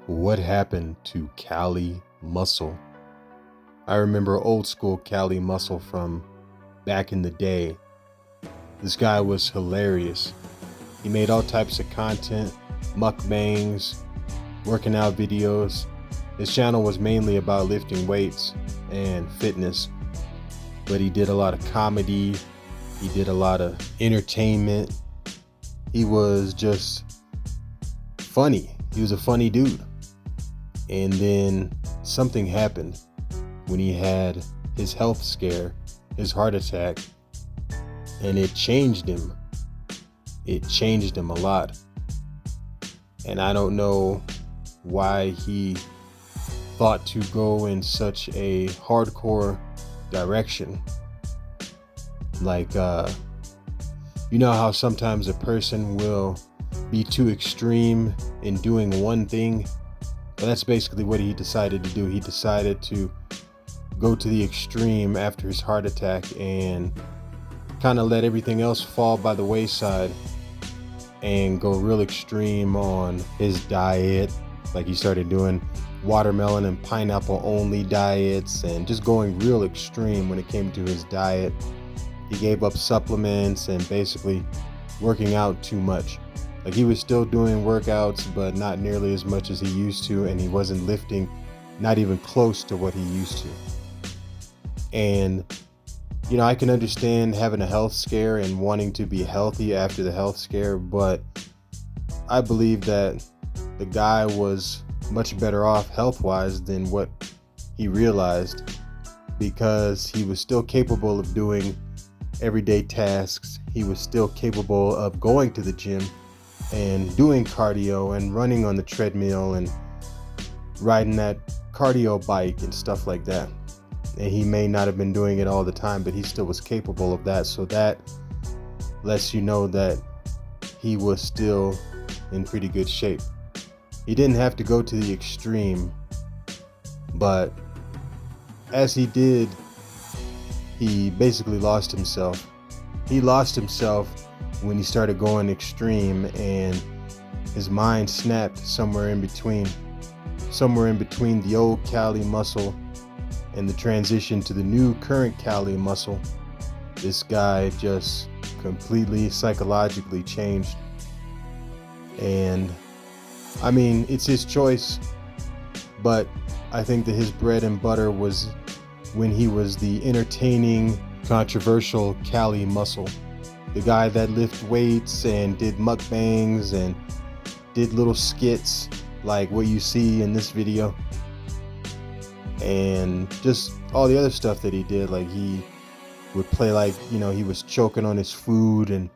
What happened to Cali Muscle? I remember old school Cali Muscle from back in the day. This guy was hilarious. He made all types of content, mukbangs, working out videos. His channel was mainly about lifting weights and fitness, but he did a lot of comedy. He did a lot of entertainment. He was just funny. He was a funny dude. And then something happened when he had his health scare, his heart attack, and it changed him. It changed him a lot. And I don't know why he thought to go in such a hardcore direction. Like, you know how sometimes a person will be too extreme in doing one thing? Well, that's basically what he decided to do. He decided to go to the extreme after his heart attack and kind of let everything else fall by the wayside and go real extreme on his diet. Like he started doing watermelon and pineapple only diets and just going real extreme when it came to his diet. He gave up supplements and basically working out too much. Like he was still doing workouts, but not nearly as much as he used to, and he wasn't lifting not even close to what he used to. And, you know, I can understand having a health scare and wanting to be healthy after the health scare, but I believe that the guy was much better off health-wise than what he realized, because he was still capable of doing everyday tasks. He was still capable of going to the gym and doing cardio and running on the treadmill and riding that cardio bike and stuff like that. And he may not have been doing it all the time, but he still was capable of that. So that lets you know that he was still in pretty good shape. He didn't have to go to the extreme, but as he did, he basically lost himself. He lost himself when he started going extreme, and his mind snapped somewhere in between the old Cali Muscle and the transition to the new current Cali Muscle. This guy just completely psychologically changed. And I mean, it's his choice, but I think that his bread and butter was when he was the entertaining, controversial Cali Muscle. The guy that lifted weights and did mukbangs and did little skits like what you see in this video. And just all the other stuff that he did. Like he would play like, you know, he was choking on his food and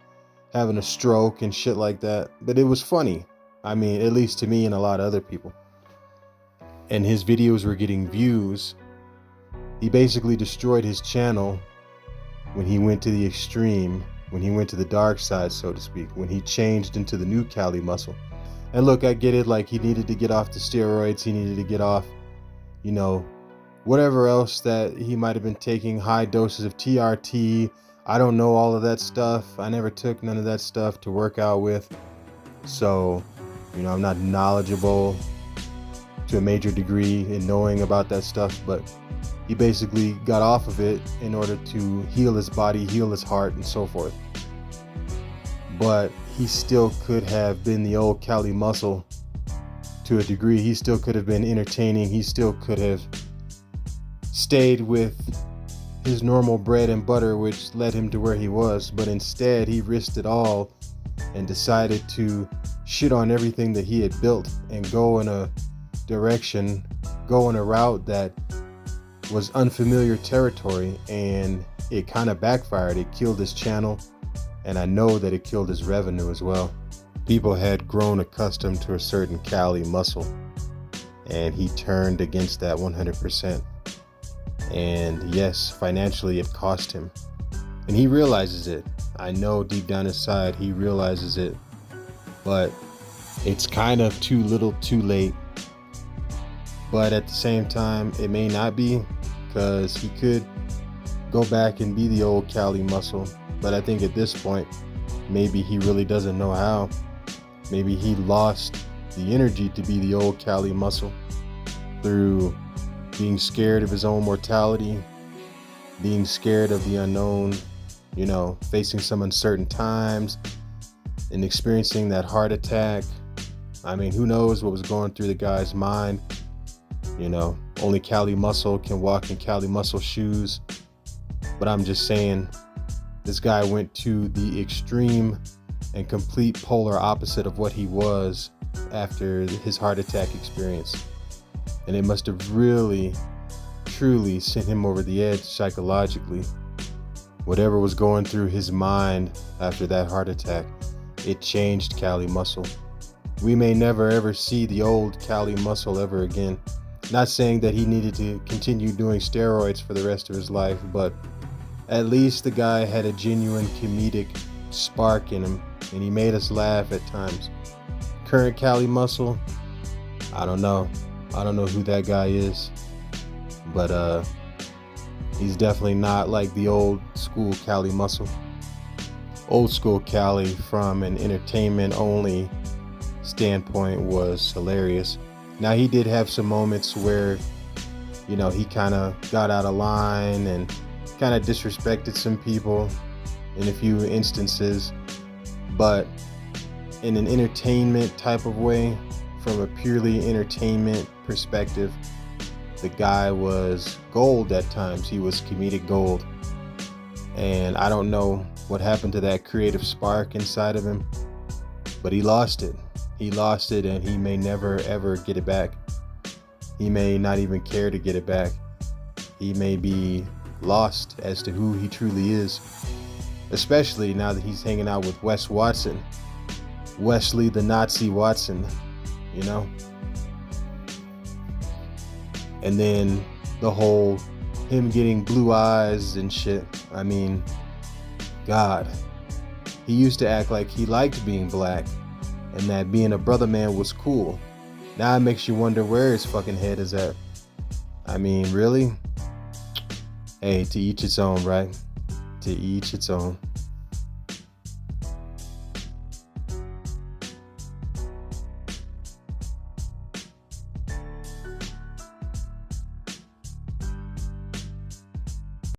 having a stroke and shit like that. But it was funny. I mean, at least to me and a lot of other people. And his videos were getting views. He basically destroyed his channel when he went to the extreme, when he went to the dark side, so to speak, when he changed into the new Cali Muscle. And look, I get it, like he needed to get off the steroids, he needed to get off, you know, whatever else that he might have been taking, high doses of TRT. I don't know all of that stuff. I never took none of that stuff to work out with. So, you know, I'm not knowledgeable to a major degree in knowing about that stuff, but he basically got off of it in order to heal his body, heal his heart, and so forth. But he still could have been the old Cali Muscle to a degree. He still could have been entertaining. He still could have stayed with his normal bread and butter, which led him to where he was. But instead, he risked it all and decided to shit on everything that he had built and go in a direction, go in a route that was unfamiliar territory, and it kind of backfired. It killed his channel, and I know that it killed his revenue as well. People had grown accustomed to a certain Cali Muscle, and he turned against that 100%. And yes, financially it cost him, and he realizes it. I know deep down inside he realizes it, but it's kind of too little too late. But at the same time, it may not be, because he could go back and be the old Cali Muscle. But I think at this point, maybe he really doesn't know how. Maybe he lost the energy to be the old Cali Muscle through being scared of his own mortality, being scared of the unknown, facing some uncertain times and experiencing that heart attack. I mean, who knows what was going through the guy's mind? Only Cali Muscle can walk in Cali Muscle shoes. But I'm just saying, this guy went to the extreme and complete polar opposite of what he was after his heart attack experience. And it must have really, truly sent him over the edge psychologically. Whatever was going through his mind after that heart attack, it changed Cali Muscle. We may never ever see the old Cali Muscle ever again. Not saying that he needed to continue doing steroids for the rest of his life, but at least the guy had a genuine comedic spark in him, and he made us laugh at times. Current Cali Muscle, I don't know who that guy is, but he's definitely not like the old school Cali Muscle. Old school Cali, from an entertainment only standpoint, was hilarious. Now, he did have some moments where, he kind of got out of line and kind of disrespected some people in a few instances, but in an entertainment type of way, from a purely entertainment perspective, the guy was gold at times. He was comedic gold. And I don't know what happened to that creative spark inside of him, but he lost it. He lost it, and he may never ever get it back. He may not even care to get it back. He may be lost as to who he truly is, especially now that he's hanging out with Wes Watson, Wesley the Nazi Watson, and then the whole him getting blue eyes and shit. I mean, God, he used to act like he liked being black and that being a brother man was cool. Now it makes you wonder where his fucking head is at. I mean, really? Hey, to each its own, right? To each its own.